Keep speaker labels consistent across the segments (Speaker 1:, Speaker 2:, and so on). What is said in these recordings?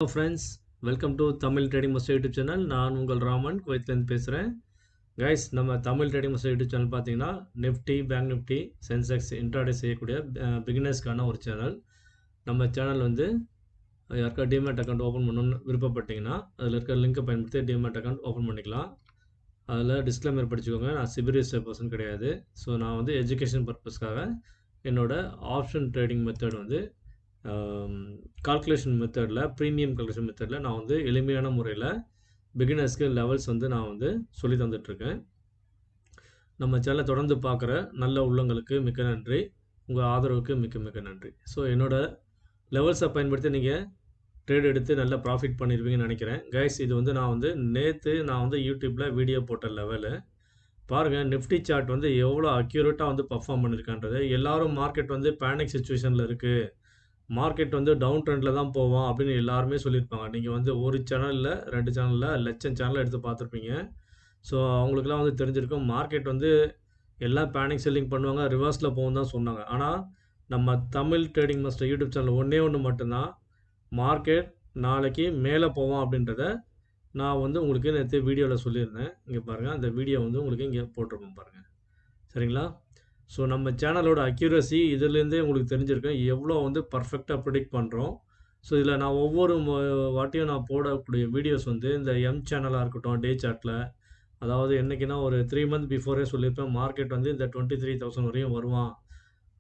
Speaker 1: Hello friends, welcome to Tamil trading master YouTube channel. நான் உங்கள் ராமன் குவைத்லேருந்து பேசுகிறேன். கைஸ், நம்ம Tamil trading master YouTube channel பார்த்தீங்கன்னா nifty, bank nifty, sensex intraday செய்யக்கூடிய பிகினர்ஸ்க்கான ஒரு சேனல். நம்ம சேனல் வந்து யாருக்கா டிமேட் அக்கௌண்ட் ஓப்பன் பண்ணணும்னு விருப்பப்பட்டீங்கன்னா அதில் இருக்க லிங்கை பயன்படுத்தி டிமேட் அக்கௌண்ட் ஓப்பன் பண்ணிக்கலாம். அதில் டிஸ்க்ளைமர் படிச்சுக்கோங்க, நான் சிபிரியஸ் பர்சன் கிடையாது. ஸோ நான் வந்து எஜுகேஷன் பர்பஸ்க்காக என்னோடய ஆப்ஷன் ட்ரேடிங் மெத்தட் வந்து கால்குலேஷன் மெத்தடில், ப்ரீமியம் கால்குலேஷன் மெத்தடில் நான் வந்து எளிமையான முறையில் பிகினர்ஸ்க்கு லெவல்ஸ் வந்து நான் வந்து சொல்லி தந்துட்டுருக்கேன். நம்ம சேனலை தொடர்ந்து பார்க்குற நல்ல உள்ளங்களுக்கு மிக்க நன்றி. உங்கள் ஆதரவுக்கு மிக்க மிக்க நன்றி. ஸோ என்னோடய லெவல்ஸை பயன்படுத்தி நீங்கள் ட்ரேட் எடுத்து நல்லா ப்ராஃபிட் பண்ணியிருப்பீங்கன்னு நினைக்கிறேன். கைஸ், இது வந்து நேற்று நான் வந்து யூடியூப்பில் வீடியோ போட்ட லெவலு. பாருங்கள், நிஃப்டி சார்ட் வந்து எவ்வளோ அக்யூரேட்டாக வந்து பர்ஃபார்ம் பண்ணியிருக்கான்றது. எல்லோரும் மார்க்கெட் வந்து பேனிக் சுச்சுவேஷனில் இருக்குது, மார்க்கெட் வந்து டவுன் ட்ரெண்டில் தான் போவோம் அப்படின்னு எல்லாருமே சொல்லியிருப்பாங்க. நீங்கள் வந்து ஒரு சேனலில் 2 சேனலில் லட்சம் சேனலில் எடுத்து பார்த்துருப்பீங்க. ஸோ அவங்களுக்குலாம் வந்து தெரிஞ்சிருக்கும் மார்க்கெட் வந்து எல்லாம் பேனிக் செல்லிங் பண்ணுவாங்க, ரிவர்ஸில் போகும் தான் சொன்னாங்க. ஆனால் நம்ம Tamil trading master YouTube channel ஒன்று மட்டும்தான் மார்க்கெட் நாளைக்கு மேலே போவோம் அப்படின்றத நான் வந்து உங்களுக்கு நேற்று வீடியோவில் சொல்லியிருந்தேன். இங்கே பாருங்கள், அந்த வீடியோ வந்து உங்களுக்கு இங்கே போட்டிருக்கோம் பாருங்கள். சரிங்களா? ஸோ நம்ம சேனலோட அக்யூரசி இதுலேருந்தே உங்களுக்கு தெரிஞ்சிருக்கும் எவ்வளோ வந்து பர்ஃபெக்டாக ப்ரிடிக்ட் பண்ணுறோம். ஸோ இதில் நான் ஒவ்வொரு வாட்டியும் நான் போடக்கூடிய வீடியோஸ் வந்து இந்த எம் சேனலாக இருக்கட்டும், டே சார்ட்டில், அதாவது என்றைக்குன்னா ஒரு 3 மந்த் பிஃபோரே சொல்லியிருப்பேன் மார்க்கெட் வந்து இந்த 23,000 வரையும் வருவான்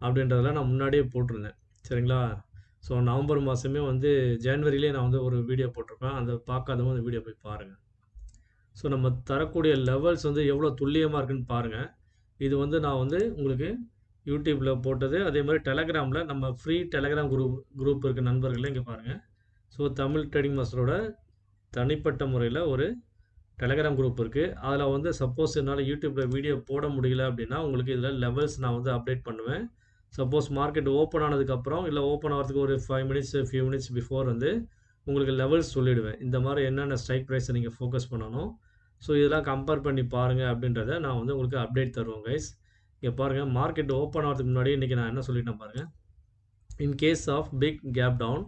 Speaker 1: அப்படின்றதெல்லாம் நான் முன்னாடியே போட்டிருந்தேன். சரிங்களா? ஸோ நவம்பர் மாதமே வந்து ஜனவரியிலே நான் வந்து ஒரு வீடியோ போட்டிருப்பேன். அந்த பார்க்காதவங்க அந்த வீடியோ போய் பாருங்கள். ஸோ நம்ம தரக்கூடிய லெவல்ஸ் வந்து எவ்வளோ துல்லியமாக இருக்குன்னு பாருங்கள். இது வந்து நான் வந்து உங்களுக்கு யூடியூப்பில் போட்டது. அதே மாதிரி டெலகிராமில் நம்ம ஃப்ரீ டெலகிராம் குரூப் இருக்க நண்பர்களே இங்கே பாருங்கள். ஸோ தமிழ் ட்ரேடிங் மாஸ்டரோட தனிப்பட்ட முறையில் ஒரு டெலகிராம் குரூப் இருக்குது. அதில் வந்து சப்போஸ் என்னால் யூடியூப்பில் வீடியோ போட முடியல அப்படின்னா உங்களுக்கு இதில் லெவல்ஸ் நான் வந்து அப்டேட் பண்ணுவேன். சப்போஸ் மார்க்கெட் ஓப்பன் ஆனதுக்கப்புறம் இல்லை ஓப்பன் ஆகிறதுக்கு ஒரு 5 மினிட்ஸ் ஃபியூ மினிட்ஸ் பிஃபோர் வந்து உங்களுக்கு லெவல்ஸ் சொல்லிவிடுவேன். இந்த மாதிரி என்னென்ன ஸ்ட்ரைக் ப்ரைஸை நீங்கள் ஃபோக்கஸ் பண்ணணும், ஸோ இதெல்லாம் கம்பேர் பண்ணி பாருங்கள் அப்படின்றத நான் வந்து உங்களுக்கு அப்டேட் தருவேன் கைஸ். இங்கே பாருங்கள், மார்க்கெட் ஓப்பன் ஆகிறதுக்கு முன்னாடி இன்றைக்கி நான் என்ன சொல்லிட்டேன் பாருங்கள். In case of big gap down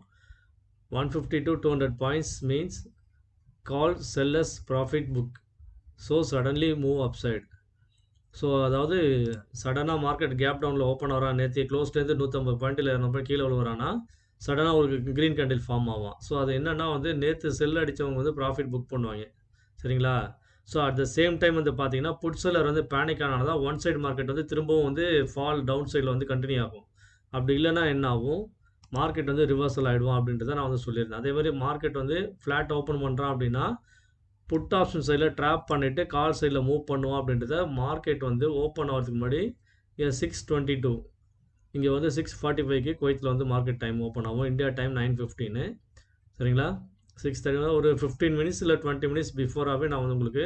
Speaker 1: 150 to 200 points means call sellers profit book, so suddenly move upside. So அதாவது சடனாக மார்க்கெட் கேப் டவுனில் ஓப்பன் ஆகிறா, நேற்று க்ளோஸ்லேருந்து 150 பாயிண்ட் இல்லை 200 கீழே விழுவுறான்னா சடனாக ஒரு க்ரீன் கேண்டில் ஃபார்ம் ஆகும். ஸோ அது என்னென்னா வந்து நேற்று செல் அடித்தவங்க வந்து ப்ராஃபிட் புக் பண்ணுவாங்க. சரிங்களா? So at the same time வந்து பார்த்தீங்கன்னா புட் செல்லர் வந்து பேனிக் ஆனால் தான் ஒன் சைடு மார்க்கெட் வந்து திரும்பவும் வந்து ஃபால் டவுன் சைடில் வந்து கண்டினியூ ஆகும். அப்படி இல்லைன்னா என்ன ஆகும், மார்க்கெட் வந்து ரிவர்சல் ஆகிடுவோம் அப்படின்றத நான் வந்து சொல்லியிருந்தேன். அதே மாதிரி மார்க்கெட் வந்து ஃப்ளாட் ஓப்பன் பண்ணுறான் அப்படின்னா புட் ஆப்ஷன் சைடில் ட்ராப் பண்ணிவிட்டு கால் சைடில் மூவ் பண்ணுவோம் அப்படின்றத மார்க்கெட் வந்து ஓப்பன் ஆகிறதுக்கு முன்னாடி 6:22 இங்கே வந்து 6:45க்கு குவைத்தில் வந்து மார்க்கெட் டைம் ஓப்பன் ஆகும். India time 9:15. சரிங்களா? 6:30 ஒரு 15 மினிட்ஸ் இல்லை 20 மினிட்ஸ் பிஃபோராகவே நான் வந்து உங்களுக்கு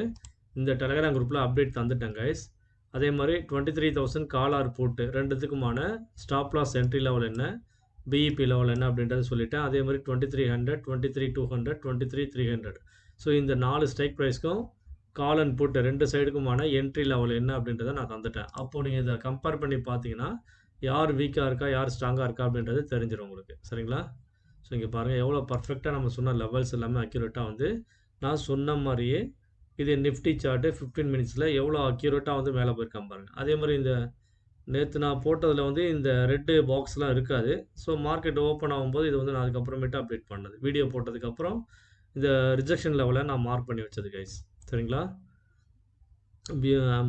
Speaker 1: இந்த டெலகிராம் குரூப்பில் அப்டேட் தந்துட்டேன் கைஸ். அதே மாதிரி 23,000 கால் ஆர் போட்டு ரெண்டுத்துக்குமான ஸ்டாப் லாஸ் என்ட்ரி லெவல் என்ன, பிஇபி லெவல் என்ன அப்படின்றத சொல்லிட்டேன். அதே மாதிரி 2300, 23,200, 23,300. ஸோ இந்த 4 ஸ்ட்ரைக் ப்ரைஸ்க்கும் கால் அண்ட் புட் ரெண்டு சைடுக்குமான என்ட்ரி லெவல் என்ன அப்படின்றத நான் தந்துட்டேன். அப்போது நீங்கள் இதை கம்பேர் பண்ணி பார்த்தீங்கன்னா யார் வீக்காக இருக்கா, யார் ஸ்ட்ராங்காக இருக்கா அப்படின்றது தெரிஞ்சிடும் உங்களுக்கு. சரிங்களா? ஸோ இங்கே பாருங்கள் எவ்வளோ பர்ஃபெக்டாக நம்ம சொன்ன லெவல்ஸ் எல்லாமே அக்யூரேட்டாக வந்து நான் சொன்ன மாதிரியே இது நிஃப்டி சார்ட்டு 15 மினிட்ஸில் எவ்வளோ அக்யூரேட்டாக வந்து மேலே போயிருக்கான் பாருங்கள். அதே மாதிரி இந்த நேற்று நான் போட்டதில் வந்து இந்த ரெட்டு பாக்ஸ்லாம் இருக்காது. ஸோ மார்க்கெட் ஓப்பன் ஆகும்போது இது வந்து நான் அதுக்கப்புறமேட்டு அப்டேட் பண்ணது. வீடியோ போட்டதுக்கப்புறம் இந்த ரிஜெக்ஷன் லெவலை நான் மார்க் பண்ணி வச்சது கைஸ். சரிங்களா?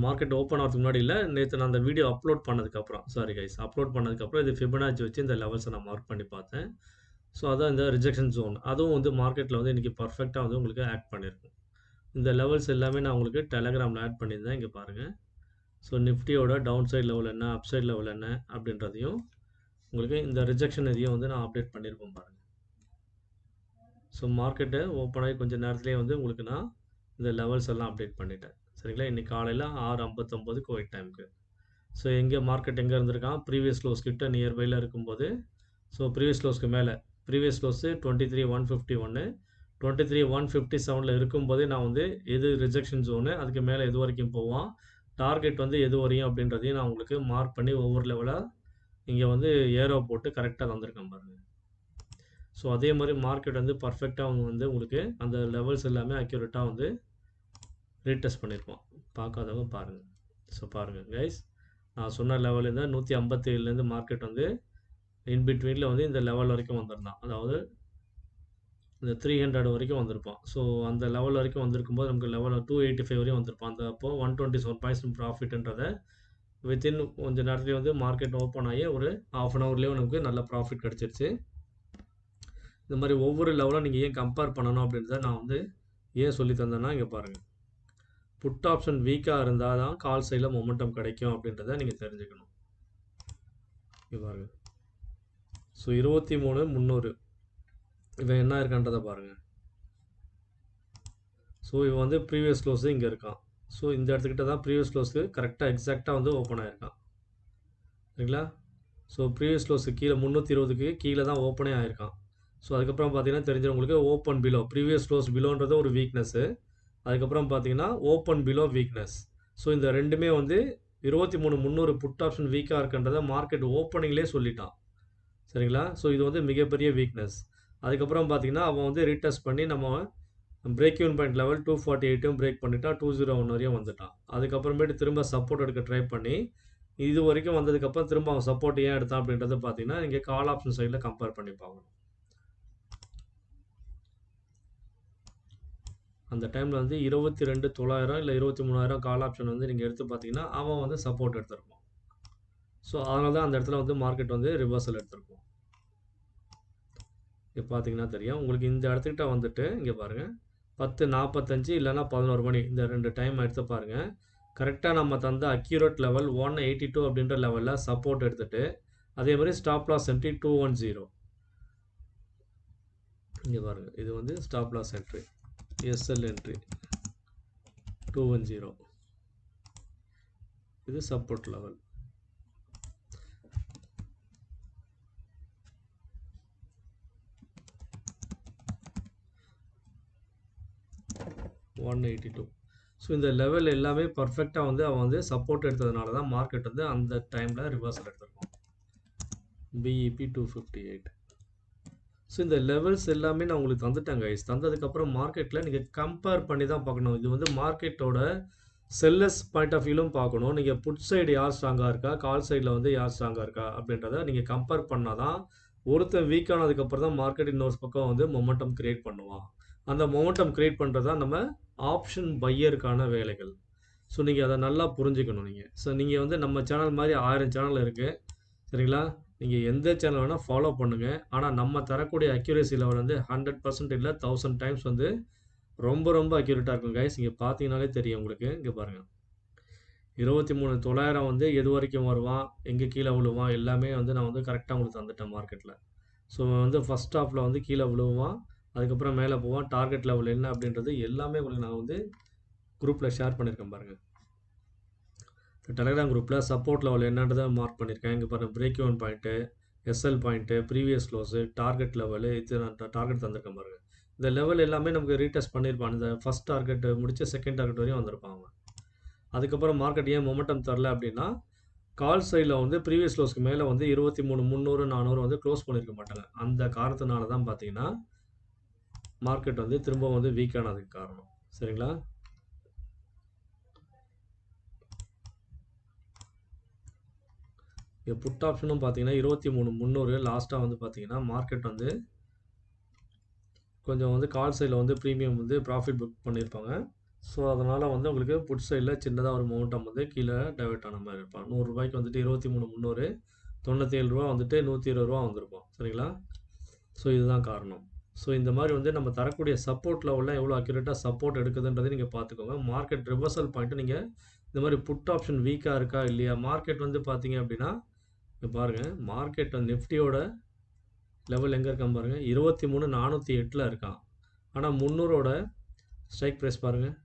Speaker 1: மார்க்கெட் ஓப்பன் ஆகிறதுக்கு முன்னாடி இல்லை, நேற்று நான் அந்த வீடியோ அப்லோட் பண்ணதுக்கப்புறம், சாரி கைஸ், அப்லோட் பண்ணதுக்கப்புறம் இது ஃபிபனாச்சி வச்சு இந்த லெவல்ஸை நான் மார்க் பண்ணி பார்த்தேன். ஸோ அதான் இந்த ரிஜெக்ஷன் ஜோன், அதுவும் வந்து மார்க்கெட்டில் வந்து இன்றைக்கி பர்ஃபெக்டாக வந்து உங்களுக்கு ஆட் பண்ணியிருக்கும். இந்த லெவல்ஸ் எல்லாமே நான் உங்களுக்கு டெலகிராமில் ஆட் பண்ணியிருந்தேன். இங்கே பாருங்கள். ஸோ நிஃப்டியோட டவுன் சைட் லெவல் என்ன, அப் சைட் லெவல் என்ன அப்படின்றதையும் உங்களுக்கு இந்த ரிஜெக்ஷன் இதையும் வந்து நான் அப்டேட் பண்ணியிருப்பேன் பாருங்கள். ஸோ மார்க்கெட்டு ஓப்பன் ஆகி கொஞ்சம் நேரத்துலேயே வந்து உங்களுக்கு நான் இந்த லெவல்ஸ் எல்லாம் அப்டேட் பண்ணிட்டேன். சரிங்களா? இன்றைக்கி காலையில் 6:59 குவைட் டைமுக்கு. ஸோ எங்கே மார்க்கெட் எங்கே இருந்திருக்கான், ப்ரீவியஸ் க்ளோஸ் கிட்ட நியர்பையில் இருக்கும்போது, ஸோ ப்ரீவியஸ் க்ளோஸ்க்கு மேலே, ப்ரீவியஸ் க்ளோஸு 23,151, 23,157 இருக்கும்போதே நான் வந்து எது ரிஜெக்ஷன் ஜோனு, அதுக்கு மேலே எது வரைக்கும் போவான், டார்கெட் வந்து எது வரையும் அப்படின்றதையும் நான் உங்களுக்கு மார்க் பண்ணி ஒவ்வொரு லெவலாக இங்கே வந்து ஏரோ போட்டு கரெக்டாக தந்திருக்கேன் பாருங்கள். ஸோ அதே மாதிரி மார்க்கெட் வந்து பர்ஃபெக்டாக அவங்க வந்து உங்களுக்கு அந்த லெவல்ஸ் எல்லாமே அக்யூரேட்டாக வந்து ரீடெஸ்ட் பண்ணியிருப்போம். பார்க்காதவங்க பாருங்கள். ஸோ பாருங்கள் கைஸ், நான் சொன்ன லெவலேருந்து 157லேருந்து மார்க்கெட் வந்து இன்பிட்வீனில் வந்து இந்த லெவல் வரைக்கும் வந்திருந்தான். அதாவது இந்த 300 வரைக்கும் வந்திருப்பான். ஸோ அந்த லெவல் வரைக்கும் வந்திருக்கும்போது நமக்கு லெவல் 285 வரையும் வந்திருப்பான். அந்த அப்போ 127 பாயிண்ட்ஸ் ப்ராஃபிட்ன்றதை வித்தின் கொஞ்ச நேரத்துலேயே வந்து மார்க்கெட் ஓப்பன் ஆகி ஒரு ½ அன் ஹவர்லேயே நமக்கு நல்ல ப்ராஃபிட் கிடச்சிருச்சு. இந்த மாதிரி ஒவ்வொரு லெவலும் நீங்கள் ஏன் கம்பேர் பண்ணணும் அப்படின்றத நான் வந்து ஏன் சொல்லி தந்தேன்னா, இங்கே பாருங்கள், புட் ஆப்ஷன் வீக்காக இருந்தால் தான் கால் சைடில் மொமெண்டம் கிடைக்கும் அப்படின்றத நீங்கள் தெரிஞ்சுக்கணும். இங்கே பாருங்கள், ஸோ 23,300 இவன் என்ன இருக்கான்றதை பாருங்கள். ஸோ இவன் வந்து ப்ரீவியஸ் க்ளோஸு இங்கே இருக்கான். ஸோ இந்த இடத்துக்கிட்ட தான் ப்ரீவியஸ் க்ளோஸுக்கு கரெக்டாக எக்ஸாக்டாக வந்து ஓப்பன் ஆகிருக்கான். சரிங்களா? ஸோ ப்ரீவியஸ் க்ளோஸுக்கு கீழே 320க்கு கீழே தான் ஓப்பனே ஆகிருக்கான். ஸோ அதுக்கப்புறம் பார்த்தீங்கன்னா தெரிஞ்சவங்களுக்கு ஓப்பன் பிலோ, ப்ரீவியஸ் க்ளோஸ் பிலோன்றது ஒரு வீக்னஸ்ஸு. அதுக்கப்புறம் பார்த்தீங்கன்னா ஓப்பன் பிலோ வீக்னஸ். ஸோ இந்த ரெண்டுமே வந்து 23,300 புட் ஆப்ஷன் வீக்காக இருக்குன்றதை மார்க்கெட் ஓப்பனிங்லேயே சொல்லிட்டான். சரிங்களா? ஸோ இது வந்து மிகப்பெரிய வீக்னஸ். அதுக்கப்புறம் பார்த்தீங்கன்னா அவன் வந்து ரீடெஸ்ட் பண்ணி நம்ம break even point level 248 break பண்ணிட்டான், 201 வரையும் வந்துட்டான். அதுக்கப்புறமேட்டு திரும்ப சப்போர்ட் எடுக்க ட்ரை பண்ணி இது வரைக்கும் வந்ததுக்கப்புறம் திரும்ப அவன் சப்போர்ட் ஏன் எடுத்தான் அப்படின்றத பார்த்தீங்கன்னா இங்கே கால் ஆப்ஷன் சைடில் கம்பேர் பண்ணி பார்க்கணும். அந்த டைமில் வந்து 22,900 இல்லை 23,000 கால் ஆப்ஷன் வந்து நீங்கள் எடுத்து பார்த்தீங்கன்னா அவன் வந்து சப்போர்ட் எடுத்திருப்பான். ஸோ அதனால தான் அந்த இடத்துல வந்து மார்க்கெட் வந்து ரிவர்சல் எடுத்திருக்கும். இப்போ பார்த்தீங்கன்னா தெரியும் உங்களுக்கு, இந்த இடத்துக்கிட்ட வந்துட்டு இங்கே பாருங்கள் 10:45 இல்லைனா 11 மணி, இந்த 2 டைம் எடுத்து பாருங்கள். கரெக்டாக நம்ம தந்த அக்யூரேட் லெவல் 182 அப்படின்ற லெவலில் சப்போர்ட் எடுத்துகிட்டு அதே மாதிரி ஸ்டாப் லாஸ் என்ட்ரி 210. இங்கே பாருங்கள், இது வந்து stop loss entry, SL entry 210, இது சப்போர்ட் லெவல். ஸோ இந்த லெவல் எல்லாமே பர்ஃபெக்டாக வந்து அவன் வந்து சப்போர்ட் எடுத்ததுனால தான் மார்க்கெட் வந்து அந்த டைமில் ரிவர்சல் எடுத்திருக்கோம். பிஇபி 258. ஸோ இந்த லெவல்ஸ் எல்லாமே நான் உங்களுக்கு தந்துட்டேன் கைஸ். தந்ததுக்கப்புறம் மார்க்கெட்டில் நீங்கள் கம்பேர் பண்ணி தான் பார்க்கணும். இது வந்து மார்க்கெட்டோட செல்லர்ஸ் பாயிண்ட் ஆஃப் வியூலும் பார்க்கணும். நீங்கள் புட் சைடு யார் ஸ்ட்ராங்காக இருக்கா, கால் சைடில் வந்து யார் ஸ்ட்ராங்காக இருக்கா அப்படின்றத நீங்கள் கம்பேர் பண்ணால் தான் ஒருத்தன் வீக் ஆனதுக்கப்புறம் தான் மார்க்கெட் இன்னொரு பக்கம் வந்து மொமெண்டம் கிரியேட் பண்ணுவான். அந்த மொமெண்டம் கிரியேட் பண்ணுறது தான் நம்ம ஆப்ஷன் பையருக்கான வேலைகள். ஸோ நீங்கள் அதை நல்லா புரிஞ்சுக்கணும். ஸோ நீங்கள் வந்து நம்ம சேனல் மாதிரி 1000 சேனல் இருக்குது. சரிங்களா? நீங்கள் எந்த சேனல் வேணால் ஃபாலோ பண்ணுங்கள். ஆனால் நம்ம தரக்கூடிய அக்யூரேசி லெவல் வந்து 100% இல்லை, 1000 டைம்ஸ் வந்து ரொம்ப ரொம்ப அக்யூரேட்டாக இருக்கும் கைஸ். இங்கே பார்த்தீங்கனாலே தெரியும் உங்களுக்கு. இங்கே பாருங்கள், 23,900 வந்து எது வரைக்கும் வருவான், எங்கே கீழே விழுவான், எல்லாமே வந்து நான் வந்து கரெக்டாக உங்களுக்கு தந்துட்டேன் மார்க்கெட்டில். ஸோ வந்து ஃபஸ்ட் ஹாஃபில் வந்து கீழே விழுவான், அதுக்கப்புறம் மேலே போவான், டார்கெட் லெவல் என்ன அப்படின்றது எல்லாமே உங்களுக்கு நான் வந்து குரூப்பில் ஷேர் பண்ணியிருக்கேன் பாருங்கள். டெலகிராம் குரூப்பில் சப்போர்ட் லெவல் என்னன்றதை மார்க் பண்ணியிருக்கேன். இங்கே பாருங்கள், break even point, SL point, previous close, target level, இது நான் டார்கெட் தந்திருக்கேன் பாருங்கள். இந்த லெவல் எல்லாமே நமக்கு ரீடெஸ்ட் பண்ணியிருப்பான். இந்த ஃபஸ்ட் டார்கெட் முடிச்சு செகண்ட் டார்கெட் வரையும் வந்திருப்பான் அவன். அதுக்கப்புறம் மார்க்கெட் ஏன் மொமெண்டம் தரல அப்படின்னா, கால் சைடில் வந்து ப்ரீவியஸ் க்ளோஸ்க்கு மேலே வந்து 23,300 400 வந்து க்ளோஸ் பண்ணியிருக்க மாட்டாங்க. அந்த காரணத்தினால தான் பார்த்தீங்கன்னா மார்க்கெட் வந்து திரும்ப வந்து வீக் ஆனதுக்கு காரணம். சரிங்களா? புட் ஆப்ஷனும் பார்த்தீங்கன்னா 23,300 லாஸ்ட்டாக வந்து பார்த்தீங்கன்னா மார்க்கெட் வந்து கொஞ்சம் வந்து கால் சைடில் வந்து ப்ரீமியம் வந்து ப்ராஃபிட் புக் பண்ணியிருப்பாங்க. ஸோ அதனால் வந்து உங்களுக்கு புட் சைடில் சின்னதாக ஒரு மொமெண்டம் வந்து கீழே டைவெர்ட் ஆன மாதிரி இருப்பான். 100 ரூபாய்க்கு வந்துட்டு 23,300, 97 ரூபா வந்துட்டு 120 ரூபா வந்திருக்கும். சரிங்களா? ஸோ இதுதான் காரணம். ஸோ இந்த மாதிரி வந்து நம்ம தரக்கூடிய சப்போர்ட் லெவலில் எவ்வளோ அக்யூரேட்டாக சப்போர்ட் எடுக்குதுன்றதை நீங்கள் பார்த்துக்கோங்க. மார்க்கெட் ரிவர்சல் பாயிண்ட்டு நீங்கள் இந்த மாதிரி புட் ஆப்ஷன் வீக்காக இருக்கா இல்லையா, மார்க்கெட் வந்து பார்த்தீங்க அப்படின்னா இப்போ பாருங்கள், மார்க்கெட் நிஃப்டியோட லெவல் எங்கே இருக்கான் பாருங்கள், 23,408 இருக்கான். ஆனால் 300ஓட ஸ்ட்ரைக் ப்ரைஸ் பாருங்கள்,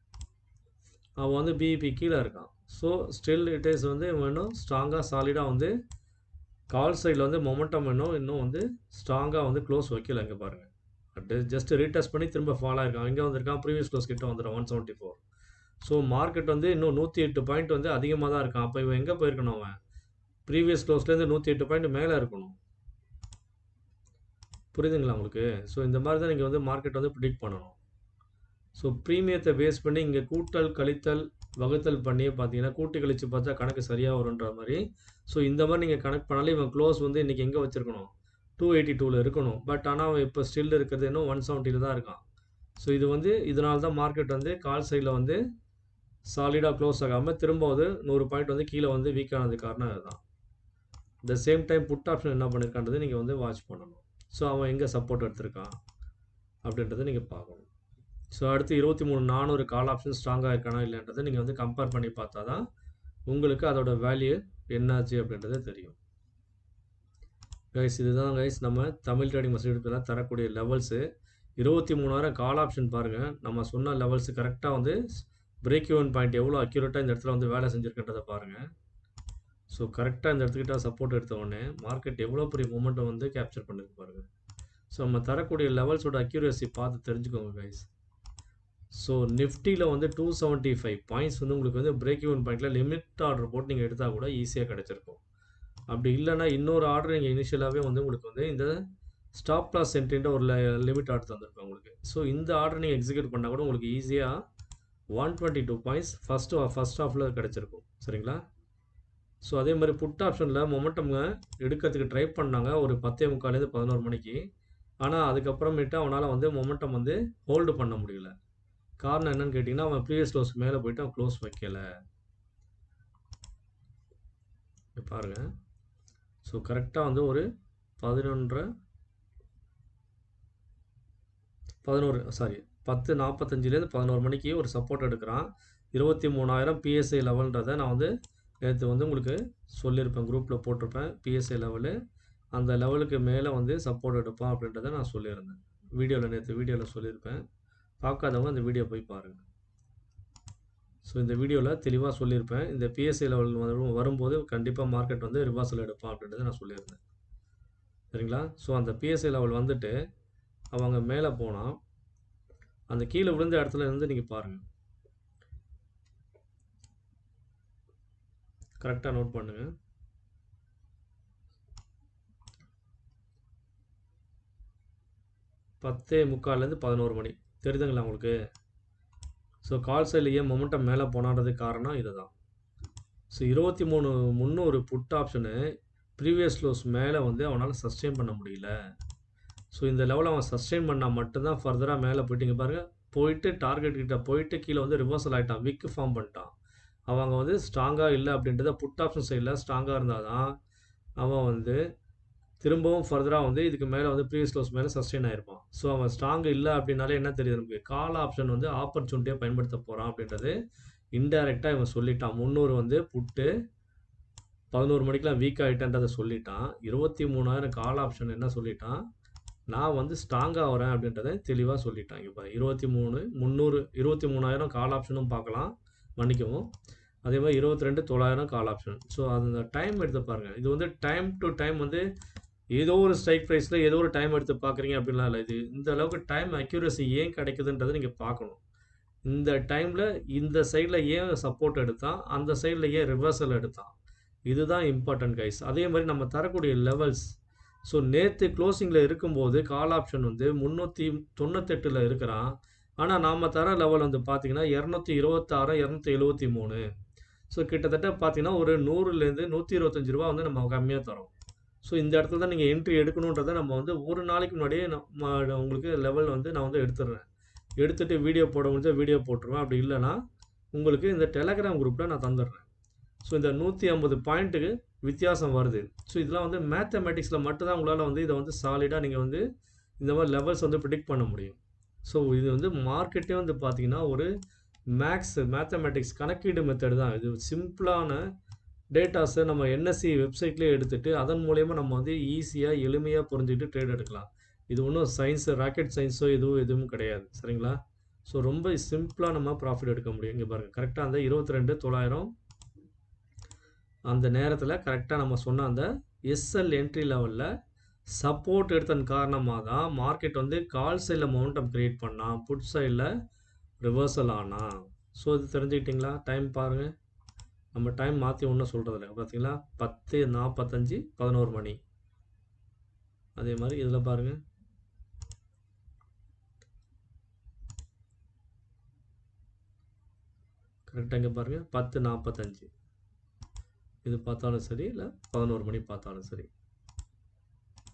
Speaker 1: அவன் வந்து பிஇபி கீழே இருக்கான். ஸோ ஸ்டில் இட் இஸ் வந்து இன்னும் ஸ்ட்ராங்காக சாலிடாக வந்து கால் சைடில் வந்து மொமெண்டம் இன்னும் வந்து ஸ்ட்ராங்காக வந்து க்ளோஸ் வைக்கல. இங்கே பாருங்கள், ஜஸ்ட் ரீடெஸ்ட் பண்ணி திரும்ப ஃபாலோ ஆயிருக்கான். இங்கே வந்திருக்கான், ப்ரீவியஸ் க்ளோஸ் கிட்ட வந்துடும் 174. ஸோ மார்க்கெட் வந்து இன்னும் 108 பாயிண்ட் வந்து அதிகமாக தான் இருக்கான். அப்போ இவன் எங்கே போயிருக்கணும், அவன் ப்ரீவியஸ் க்ளோஸ்லேருந்து 108 பாயிண்ட் மேலே இருக்கணும். புரியுதுங்களா உங்களுக்கு? ஸோ இந்த மாதிரி தான் நீங்க வந்து மார்க்கெட் வந்து ப்ரிடிக்ட் பண்ணணும். ஸோ ப்ரீமியத்தை பேஸ் பண்ணி இங்கே கூட்டல், கழித்தல், வகுத்தல் பண்ணியே பார்த்தீங்கன்னா, கூட்டி கழிச்சு பார்த்தா கணக்கு சரியா வரும்ன்ற மாரி. ஸோ இந்த மாரி நீங்க கணக்கு பண்ணாலே இவன் க்ளோஸ் வந்து இன்னைக்கு எங்க வச்சிருக்கணும்? 282ல இருக்கணும். பட் ஆனா அவன் இப்ப ஸ்டில் இருக்கிறது இன்னும் 170ல தான் இருக்கான். ஸோ இது வந்து இதனால தான் மார்க்கெட் வந்து கால் சைட்ல வந்து சாலிடா க்ளோஸ் ஆகாம திரும்ப வந்து 100 பாயிண்ட் வந்து கீழ வந்து வீக் ஆனதுக்கு காரணம் அதுதான். The same time put option என்ன பண்ணியிருக்கான்றத நீங்க வந்து வாட்ச் பண்ணணும். ஸோ அவன் எங்க சப்போர்ட் எடுத்திருக்கான் அப்படின்றத நீங்க பார்க்கணும். ஸோ அடுத்து 23,400 கால் ஆப்ஷன் ஸ்ட்ராங்கா இருக்கானா இல்லைன்றத நீங்க வந்து கம்பேர் பண்ணி பார்த்தா தான் உங்களுக்கு அதோட வேல்யூ என்னாச்சு அப்படின்றது தெரியும். கைஸ் இதுதான் கைஸ் நம்ம தமிழ் ட்ரேடிங் மஸ்ட் தரக்கூடிய லெவல்ஸு. 23,000 கால் ஆப்ஷன் பாருங்க. நம்ம சொன்ன லெவல்ஸ் கரெக்ட்டா வந்து பிரேக் ஈவன் பாயிண்ட் எவ்வளோ அக்யூரேட்டா இந்த இடத்துல வந்து வேலை செஞ்சிருக்குன்றத பாருங்க. ஸோ கரெக்டாக இந்த இடத்துக்கிட்ட சப்போர்ட் எடுத்த உடனே மார்க்கெட் எவ்வளோ பெரிய மூமெண்ட்டை வந்து கேப்சர் பண்ணிருக்கு பாருங்க. ஸோ நம்ம தரக்கூடிய லெவல்ஸோட அக்யூரேசி பார்த்து தெரிஞ்சுக்கோங்க கைஸ். ஸோ நிஃப்டியில் வந்து 275 பாயிண்ட்ஸ் வந்து உங்களுக்கு வந்து பிரேக் ஈவன் பாயிண்டில் லிமிட் ஆர்டர் போட்டு நீங்கள் எடுத்தால் கூட ஈஸியாக கிடச்சிருக்கும். அப்படி இல்லைன்னா இன்னொரு ஆர்டர் நீங்கள் இனிஷியலாகவே வந்து உங்களுக்கு வந்து இந்த ஸ்டாப் லாஸ் என்ட்ரின்ற ஒரு லிமிட் ஆர்டர் தந்திருக்கோம் உங்களுக்கு. ஸோ இந்த ஆர்டர் நீங்கள் எக்ஸிக்யூட் பண்ணால் கூட உங்களுக்கு ஈஸியாக 122 பாயிண்ட்ஸ் ஃபர்ஸ்ட் ஹாஃபில் கிடச்சிருக்கும். சரிங்களா? ஸோ அதே மாதிரி புட் ஆப்ஷனில் மொமெண்டம்ங்க எடுக்கிறதுக்கு ட்ரை பண்ணாங்க ஒரு 10:45 11 மணிக்கு. ஆனால் அதுக்கப்புறமேட்டு அவனால் வந்து மொமெண்டம் வந்து ஹோல்டு பண்ண முடியல. காரணம் என்னன்னு கேட்டிங்கன்னா அவன் ப்ரீவியஸ் க்ளோஸ்க்கு மேலே போயிட்டு அவன் க்ளோஸ் வைக்கல. பாருங்க. ஸோ கரெக்டாக வந்து ஒரு 10:45 11 மணிக்கு ஒரு சப்போர்ட் எடுக்கிறான். 23,000 பிஎஸ்ஐ லெவல்ன்றதை நான் வந்து நேற்று வந்து உங்களுக்கு சொல்லியிருப்பேன், குரூப்பில் போட்டிருப்பேன். பிஎஸ்ஐ லெவலு அந்த லெவலுக்கு மேலே வந்து சப்போர்ட் எடுப்பான் அப்படின்றத நான் சொல்லியிருந்தேன். நேற்று வீடியோவில் சொல்லியிருப்பேன். பார்க்காதவங்க அந்த வீடியோ போய் பாருங்கள். ஸோ இந்த வீடியோவில் தெளிவாக சொல்லியிருப்பேன். இந்த பிஎஸ்ஐ லெவல் வரும்போது கண்டிப்பாக மார்க்கெட் வந்து ரிவர்சல் எடுப்பான் அப்படின்றத நான் சொல்லியிருந்தேன். சரிங்களா? ஸோ அந்த பிஎஸ்ஐ லெவல் வந்துட்டு அவங்க மேலே போனால் அந்த கீழே விழுந்த இடத்துல இருந்து நீங்கள் பாருங்கள். கரெக்டாக நோட் பண்ணுங்க. பத்தே முக்கால்லேருந்து 11 மணி தெரியுதுங்களா உங்களுக்கு? ஸோ கால் சைடில் ஏன் மொமெண்டம் மேலே போனான்றதுக்கு காரணம் இதுதான். So 23,300 put option previous close மேலே வந்து அவனால் சஸ்டெயின் பண்ண முடியல. ஸோ இந்த லெவலில் அவன் சஸ்டெயின் பண்ணால் மட்டும்தான் ஃபர்தராக மேலே போயிட்டு பாருங்கள், போயிட்டு டார்கெட் கிட்ட போயிட்டு கீழே வந்து ரிவர்சல் ஆகிட்டான், விக் ஃபார்ம் பண்ணிட்டான். அவங்க வந்து ஸ்ட்ராங்காக இல்லை அப்படின்றத புட் ஆப்ஷன் சைடில் ஸ்ட்ராங்காக இருந்தால் தான் அவன் வந்து திரும்பவும் ஃபர்தராக வந்து இதுக்கு மேலே வந்து ப்ரீவியஸ் க்ளோஸ் மேலே சஸ்டெயின் ஆகிருப்பான். ஸோ அவன் ஸ்ட்ராங் இல்லை அப்படின்னாலே என்ன தெரியுது நமக்கு? கால் ஆப்ஷன் வந்து ஆப்பர்ச்சுனிட்டியாக பயன்படுத்த போகிறான் அப்படின்றது இன்டைரக்டாக இவன் சொல்லிட்டான். 300 வந்து புட்டு 11 மணிக்கெலாம் வீக் ஆகிட்டேன்றதை சொல்லிட்டான். 23,000 கால் ஆப்ஷன் என்ன சொல்லிட்டான்? நான் வந்து ஸ்ட்ராங்காக வரேன் அப்படின்றத தெளிவாக சொல்லிட்டான். இப்போ 23,000 கால் ஆப்ஷனும் பார்க்கலாம், மன்னிக்கவும். அதே மாதிரி 22,900 கால் ஆப்ஷன். ஸோ அந்த டைம் எடுத்து பாருங்கள். இது வந்து டைம் டு டைம் வந்து ஏதோ ஒரு ஸ்ட்ரைக் ப்ரைஸில் ஏதோ ஒரு டைம் எடுத்து பார்க்குறீங்க அப்படின்லாம் இல்லை. இது இந்த அளவுக்கு டைம் அக்யூரசி ஏன் கிடைக்குதுன்றதை நீங்கள் பார்க்கணும். இந்த டைமில் இந்த சைடில் ஏன் சப்போர்ட் எடுத்தான், அந்த சைடில் ஏன் ரிவர்சல் எடுத்தான், இதுதான் இம்பார்ட்டன்ட் கைஸ். அதே மாதிரி நம்ம தரக்கூடிய லெவல்ஸ். ஸோ நேற்று க்ளோசிங்கில் இருக்கும்போது கால் ஆப்ஷன் வந்து 398ல் இருக்கிறான். ஆனால் நாம் தர லெவல் வந்து பார்த்தீங்கன்னா 226, 273. ஸோ கிட்டத்தட்ட பார்த்தீங்கன்னா ஒரு 100லேருந்து 125 ரூபா வந்து நம்ம கம்மியாக தரோம். ஸோ இந்த இடத்துல தான் நீங்கள் என்ட்ரி எடுக்கணுன்றதை நம்ம வந்து ஒரு நாளைக்கு முன்னாடியே உங்களுக்கு லெவல் வந்து நான் வந்து எடுத்துடுறேன். எடுத்துகிட்டு வீடியோ போட முடிஞ்சால் வீடியோ போட்டுருவேன். அப்படி இல்லைனா உங்களுக்கு இந்த டெலகிராம் குரூப்பில் நான் தந்துடுறேன். ஸோ இந்த 150 பாயிண்ட்டுக்கு வித்தியாசம் வருது. ஸோ இதெல்லாம் வந்து மேத்தமெட்டிக்ஸில் மட்டும்தான் உங்களால் வந்து இதை வந்து சாலிடாக நீங்கள் வந்து இந்த மாதிரி லெவல்ஸ் வந்து ப்ரிடிக்ட் பண்ண முடியும். ஸோ இது வந்து மார்க்கெட்டே வந்து பார்த்திங்கன்னா ஒரு மேத்தமெட்டிக்ஸ் கணக்கீடு மெத்தடு தான். இது சிம்பிளான டேட்டாஸை நம்ம என்எஸ்சி வெப்சைட்லேயே எடுத்துகிட்டு அதன் மூலயமா நம்ம வந்து ஈஸியாக எளிமையாக புரிஞ்சுக்கிட்டு ட்ரேட் எடுக்கலாம். இது ஒன்றும் சயின்ஸு ராக்கெட் சயின்ஸோ எதுவும் கிடையாது. சரிங்களா? ஸோ ரொம்ப சிம்பிளாக நம்ம ப்ராஃபிட் எடுக்க முடியும். இங்கே பாருங்கள், கரெக்டாக அந்த 22,900 அந்த நேரத்தில் கரெக்டாக நம்ம சொன்ன அந்த எஸ்எல் என்ட்ரி லெவலில் சப்போர்ட் எடுத்தன் காரணமாக தான் மார்க்கெட் வந்து கால் சைடில் மொமெண்டம் க்ரியேட் பண்ணான், புட் சைடில் ரிவர்சல் ஆனால். ஸோ இது தெரிஞ்சுக்கிட்டிங்களா? டைம் பாருங்கள், நம்ம டைம் மாற்றி ஒன்றும் சொல்கிறதில்ல. பார்த்தீங்களா? 10:45 11 மணி. அதே மாதிரி இதில் பாருங்கள், கரெக்டாக இங்கே பாருங்கள் 10:45 இது பார்த்தாலும் சரி, இல்லை 11 மணி பார்த்தாலும் சரி.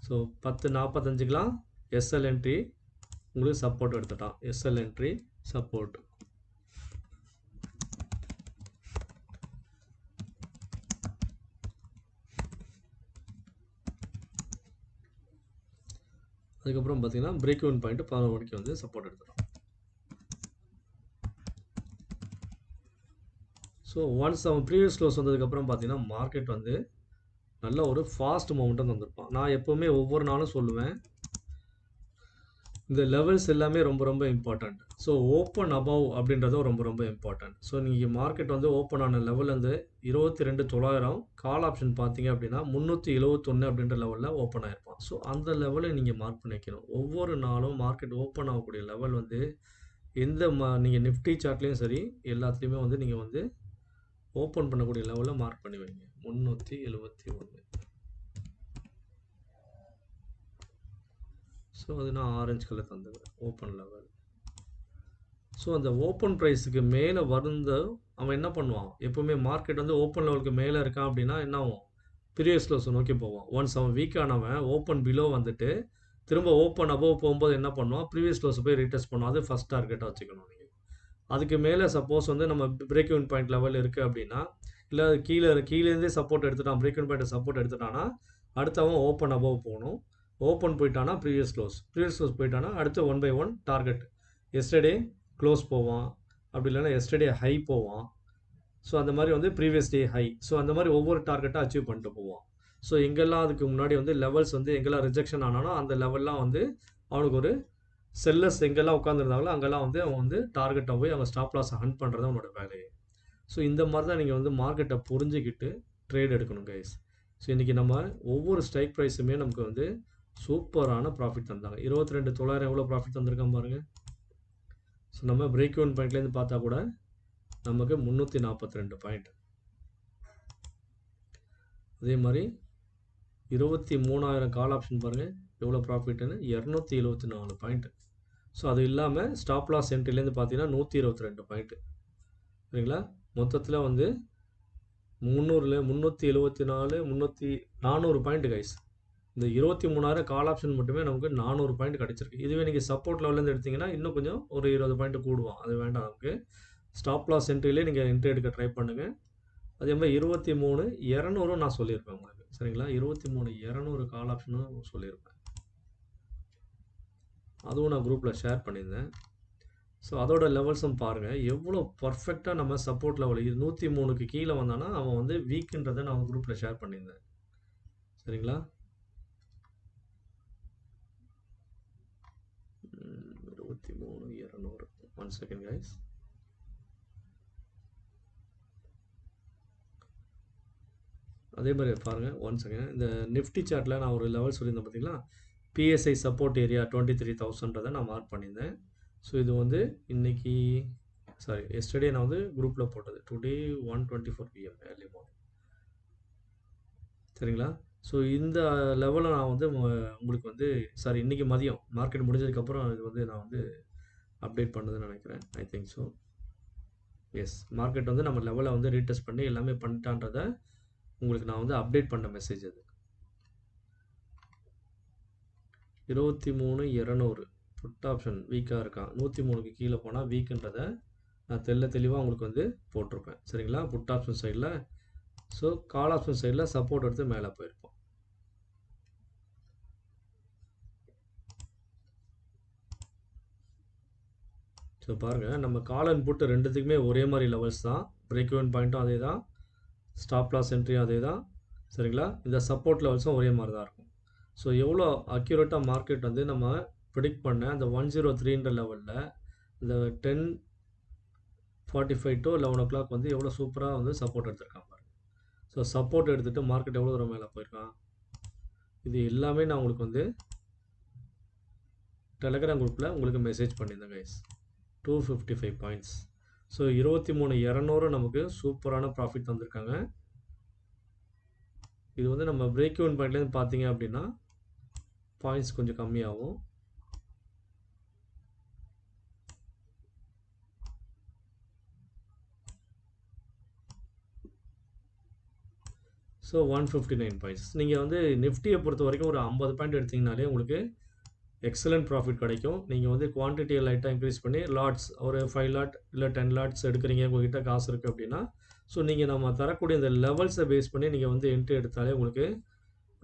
Speaker 1: ஸோ 10:45க்கெலாம் எஸ்எல் என்ட்ரி உங்களுக்கு சப்போர்ட் எடுத்துட்டான். SL entry support. அதுக்கப்புறம் பார்த்தீங்கன்னா பிரேக் இவன் பாயிண்ட் 11 மணிக்கு வந்து சப்போர்ட் எடுத்துடும். ஸோ ஒன்ஸ் அவன் ப்ரீவியஸ் க்ளோஸ் வந்ததுக்கப்புறம் பார்த்தீங்கன்னா மார்க்கெட் வந்து நல்ல ஒரு ஃபாஸ்ட் மூமெண்ட்டும் வந்திருப்பான். நான் எப்போவுமே ஒவ்வொரு நாளும் சொல்லுவேன், இந்த லெவல்ஸ் எல்லாமே ரொம்ப ரொம்ப இம்பார்ட்டண்ட். ஸோ ஓப்பன் அபவ் அப்படின்றதும் ரொம்ப ரொம்ப இம்பார்ட்டண்ட். ஸோ நீங்கள் மார்க்கெட் வந்து ஓப்பன் ஆன லெவல் வந்து 22,900 கால் ஆப்ஷன் பார்த்தீங்க அப்படின்னா 371 அப்படின்ற லெவலில் ஓப்பன் ஆகிருப்பான். ஸோ அந்த லெவலை நீங்கள் மார்க் பண்ணி வைக்கணும். ஒவ்வொரு நாளும் மார்க்கெட் ஓப்பன் ஆகக்கூடிய லெவல் வந்து எந்த நீங்கள் நிஃப்டி சார்ட்லேயும் சரி எல்லாத்துலேயுமே வந்து நீங்கள் வந்து ஓப்பன் பண்ணக்கூடிய லெவலில் மார்க் பண்ணி வைங்க. 371. ஸோ அது நான் ஆரஞ்சு கலர் தந்துக்கிறேன் ஓப்பன் லெவல். ஸோ அந்த ஓப்பன் ப்ரைஸுக்கு மேலே வருந்த அவன் என்ன பண்ணுவான், எப்போவுமே மார்க்கெட் வந்து ஓப்பன் லெவலுக்கு மேலே இருக்கான் அப்படின்னா என்ன ஆகும், ப்ரீவியஸ் க்ளோஸை நோக்கி போவான். ஒன்ஸ் அவன் வீக்கானவன் ஓப்பன் பிலோ வந்துட்டு திரும்ப ஓப்பன் அபவ் போகும்போது என்ன பண்ணுவான், ப்ரீவியஸ் க்ளோஸை போய் ரீடெஸ்ட் பண்ணுவான். அது ஃபஸ்ட் டார்கெட்டாக வச்சுக்கணும் நீங்கள். அதுக்கு மேலே சப்போஸ் வந்து நம்ம பிரேக் இவன் பாயிண்ட் லெவல் இருக்குது அப்படின்னா, இல்லை கீழேருந்தே சப்போர்ட் எடுத்துட்டான், பிரேக் இவன் பாயிண்ட் சப்போர்ட் எடுத்துட்டான்னா அடுத்தவன் ஓப்பன் அபவ் போகணும். ஓப்பன் போயிட்டானா ப்ரீவியஸ் க்ளோஸ் போயிட்டானா அடுத்து 1 by 1 டார்கெட். எஸ்டர்டே க்ளோஸ் போவான், அப்படி இல்லைன்னா எஸ்டர்டே ஹை போவான். ஸோ அந்த மாதிரி வந்து ப்ரீவியஸ் டே ஹை. ஸோ அந்த மாதிரி ஒவ்வொரு டார்கெட்டாக அச்சீவ் பண்ணிட்டு போவான். ஸோ எங்கெல்லாம் அதுக்கு முன்னாடி வந்து லெவல்ஸ் வந்து எங்கெல்லாம் ரிஜெக்ஷன் ஆனானோ அந்த லெவல்லாம் வந்து அவனுக்கு ஒரு செல்லர்ஸ் எங்கெல்லாம் உட்காந்துருந்தாங்களோ அங்கெல்லாம் வந்து அவன் வந்து டார்கெட்டை போய் அவங்க ஸ்டாப் லாஸை ஹண்ட் பண்ணுறது அவனோட வேலையை. ஸோ இந்த மாதிரி தான் நீங்கள் வந்து மார்க்கெட்டை புரிஞ்சுக்கிட்டு ட்ரேட் எடுக்கணும் கைஸ். ஸோ இன்றைக்கி நம்ம ஒவ்வொரு ஸ்ட்ரைக் ப்ரைஸுமே நமக்கு வந்து சூப்பரான ப்ராஃபிட் தந்தாங்க. 22,900 எவ்வளோ ப்ராஃபிட் தந்திருக்கான் பாருங்கள். ஸோ நம்ம பிரேக் இவன் பாயிண்ட்லேருந்து பார்த்தா கூட நமக்கு 342 பாயிண்ட். அதே மாதிரி 23,000 கால் ஆப்ஷன் பாருங்கள் எவ்வளோ ப்ராஃபிட்னு, 274 பாயிண்ட். ஸோ அது இல்லாமல் ஸ்டாப் லாஸ் என்ட்ரிலேருந்து பார்த்தீங்கன்னா 122 பாயிண்ட்டு. சரிங்களா, மொத்தத்தில் வந்து 374 400 பாயிண்ட் கைஸ். இந்த 23,000 கால் ஆப்ஷன் மட்டுமே நமக்கு 400 பாயிண்ட் கிடச்சிருக்கு. இதுவே நீங்கள் சப்போர்ட் லெவல்லேருந்து எடுத்திங்கன்னா இன்னும் கொஞ்சம் ஒரு 20 பாயிண்ட் கூடுவோம். அது வேண்டாம் நமக்கு. ஸ்டாப் லாஸ் என்ட்ரிலே நீங்கள் என்ட்ரி எடுக்க ட்ரை பண்ணுங்கள். அதே மாதிரி 23,200 நான் சொல்லியிருப்பேன் உங்களுக்கு. சரிங்களா, 23,200 கால் ஆப்ஷனும் சொல்லியிருப்பேன். அதுவும் நான் குரூப்பில் ஷேர் பண்ணியிருந்தேன். ஸோ அதோட லெவல்ஸும் பாருங்கள் எவ்வளோ பர்ஃபெக்டாக நம்ம சப்போர்ட் லெவல் 103க்கு கீழே வந்தானா அவன் வந்து வீக்குன்றதை நான் குரூப்பில் ஷேர் பண்ணியிருந்தேன். சரிங்களா, 23,200. 1 second guys. அதே மாதிரி பாருங்கள் 1 second. இந்த நிஃப்டி சார்ட்டில் நான் ஒரு லெவல் சொல்லியிருந்தேன் பார்த்தீங்களா, பிஎஸ்ஐ சப்போர்ட் ஏரியா 23,000 நான் மார்க் பண்ணியிருந்தேன். ஸோ இது வந்து இன்னைக்கு எஸ்டர்டே நான் வந்து குரூப்பில் போட்டது. Today 1:24 PM early morning. சரிங்களா, ஸோ இந்த லெவலில் நான் வந்து உங்களுக்கு வந்து இன்றைக்கி மதியம் மார்க்கெட் முடிஞ்சதுக்கப்புறம் இது வந்து நான் வந்து அப்டேட் பண்ணுதுன்னு நினைக்கிறேன். I think so. Yes, market வந்து நம்ம லெவலை வந்து ரீடெஸ்ட் பண்ணி எல்லாமே பண்ணிட்டான்றதை உங்களுக்கு நான் வந்து அப்டேட் பண்ண மெசேஜ் அது. 23,200 புட் ஆப்ஷன் வீக்காக இருக்கான். 103க்கு கீழே போனால் வீக்குன்றதை நான் தெளிவாக உங்களுக்கு வந்து போட்டிருப்பேன். சரிங்களா, புட் ஆப்ஷன் சைடில். ஸோ கால் ஆப்ஷன் சைடில் சப்போர்ட் எடுத்து மேலே போயிருப்போம். ஸோ பாருங்கள், நம்ம கால் அண்ட் புட்டு ரெண்டுத்துக்குமே ஒரே மாதிரி லெவல்ஸ் தான். பிரேக் இவன் பாயிண்ட்டும் அதே தான், ஸ்டாப் லாஸ் என்ட்ரியும் அதே தான். சரிங்களா, இந்த சப்போர்ட் லெவல்ஸும் ஒரே மாதிரி தான் இருக்கும். ஸோ எவ்வளோ அக்யூரேட்டாக மார்க்கெட் வந்து நம்ம ப்ரிடிக்ட் பண்ண அந்த 103ன்ற லெவலில் இந்த 10:45 to 11 o'clock வந்து எவ்வளோ சூப்பராக வந்து சப்போர்ட் எடுத்திருக்கான் பாருங்க. ஸோ சப்போர்ட் எடுத்துகிட்டு மார்க்கெட் எவ்வளோ தூரம் மேலே போயிருக்கான். இது எல்லாமே நான் உங்களுக்கு வந்து டெலகிராம் குரூப்பில் உங்களுக்கு மெசேஜ் பண்ணியிருந்தேன் கைஸ். 255 பாயிண்ட்ஸ். ஸோ 23,200 நமக்கு சூப்பரான ப்ராஃபிட் தந்திருக்காங்க. இது வந்து நம்ம பிரேக் இவன் பாயிண்ட்லேருந்து பார்த்தீங்க அப்படின்னா பாயிண்ட்ஸ் கொஞ்சம் கம்மியாகும். So 159 points. நீங்கள் வந்து நிஃப்டியை பொறுத்த வரைக்கும் ஒரு 50 பாயிண்ட் எடுத்தீங்கனாலே உங்களுக்கு எக்ஸலண்ட் ப்ராஃபிட் கிடைக்கும். நீங்கள் வந்து குவான்டிட்டியை லைட்டாக இன்க்ரீஸ் பண்ணி லாட்ஸ் ஒரு 5 லாட் இல்லை 10 லாட்ஸ் எடுக்கிறீங்க, உங்கள்கிட்ட காசு இருக்குது அப்படின்னா, ஸோ நீங்கள் நம்ம தரக்கூடிய இந்த லெவல்ஸை பேஸ் பண்ணி நீங்கள் வந்து என்ட்ரி எடுத்தாலே உங்களுக்கு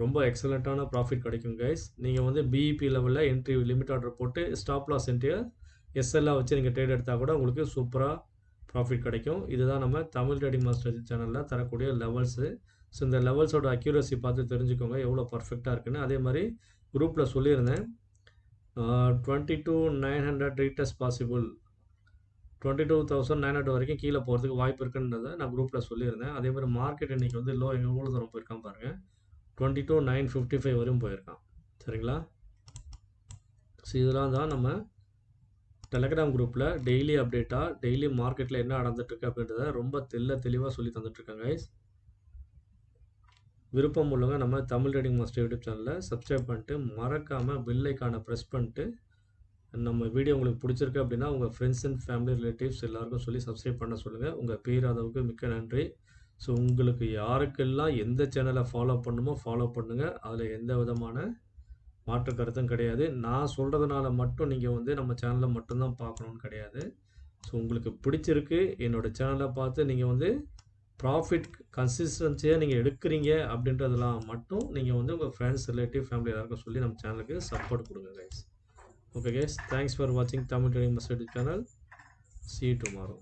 Speaker 1: ரொம்ப எக்ஸலண்ட்டான ப்ராஃபிட் கிடைக்கும் கைஸ். நீங்கள் வந்து பிஇபி லெவலில் என்ட்ரி லிமிட் ஆர்டர் போட்டு ஸ்டாப் லாஸ் என்ட்ரியை எஸ்எல்லாக வச்சு நீங்கள் ட்ரேட் எடுத்தால் கூட உங்களுக்கு சூப்பராக ப்ராஃபிட் கிடைக்கும். இதுதான் நம்ம தமிழ் ட்ரேடிங் மாஸ்டர் சேனலில் தரக்கூடிய லெவல்ஸு. ஸோ இந்த லெவல்ஸோட அக்யூரசி பார்த்து தெரிஞ்சுக்கோங்க எவ்வளோ பர்ஃபெக்டாக இருக்குன்னு. அதே மாதிரி குரூப்பில் சொல்லியிருந்தேன் 22,900 ரீடெஸ்ட் பாசிபிள், 22,900 வரைக்கும் கீழே போகிறதுக்கு வாய்ப்பு இருக்குன்றதை நான் குரூப்பில் சொல்லியிருந்தேன். அதே மாதிரி மார்க்கெட் இன்றைக்கி வந்து லோ எவ்வளோ தூரம் போயிருக்கான் பாருங்கள், 22,955 வரையும் போயிருக்கான். சரிங்களா? ஸோ இதெல்லாம் தான் நம்ம டெலகிராம் குரூப்பில் டெய்லி அப்டேட்டாக டெய்லி மார்க்கெட்டில் என்ன நடந்துட்டுருக்கு அப்படின்றத ரொம்ப தெளிவாக சொல்லி தந்துட்டுருக்காங்க கைஸ். விருப்பம் உள்ளவங்க நம்ம தமிழ் ட்ரேடிங் மாஸ்டர் யூடியூப் சேனலில் சப்ஸ்கிரைப் பண்ணிட்டு மறக்காமல் பெல் ஐக்கானை ப்ரெஸ் பண்ணிட்டு, நம்ம வீடியோ உங்களுக்கு பிடிச்சிருக்கு அப்படின்னா உங்கள் ஃப்ரெண்ட்ஸ் அண்ட் ஃபேமிலி ரிலேட்டிவ்ஸ் எல்லாருக்கும் சொல்லி சப்ஸ்கிரைப் பண்ண சொல்லுங்கள். உங்கள் பேராதவுக்கு மிக்க நன்றி. ஸோ உங்களுக்கு யாருக்கெல்லாம் எந்த சேனலை ஃபாலோ பண்ணுமோ ஃபாலோ பண்ணுங்கள். அதில் எந்த விதமான மாற்று கருத்தும் கிடையாது. நான் சொல்கிறதுனால மட்டும் நீங்கள் வந்து நம்ம சேனலை மட்டும்தான் பார்க்கணுன்னு கிடையாது. ஸோ உங்களுக்கு பிடிச்சிருக்கு என்னோடய சேனலை பார்த்து நீங்கள் வந்து ப்ராஃபிட் கன்சிஸ்டன்சியாக நீங்கள் எடுக்கிறீங்க அப்படின்றதெல்லாம் மட்டும் நீங்கள் வந்து உங்கள் ஃப்ரெண்ட்ஸ், ரிலேட்டிவ், ஃபேமிலி எல்லாருக்கும் சொல்லி நம்ம சேனலுக்கு சப்போர்ட் கொடுங்க guys. Okay guys, thanks for வாட்சிங் Tamil trading master channel. See you tomorrow.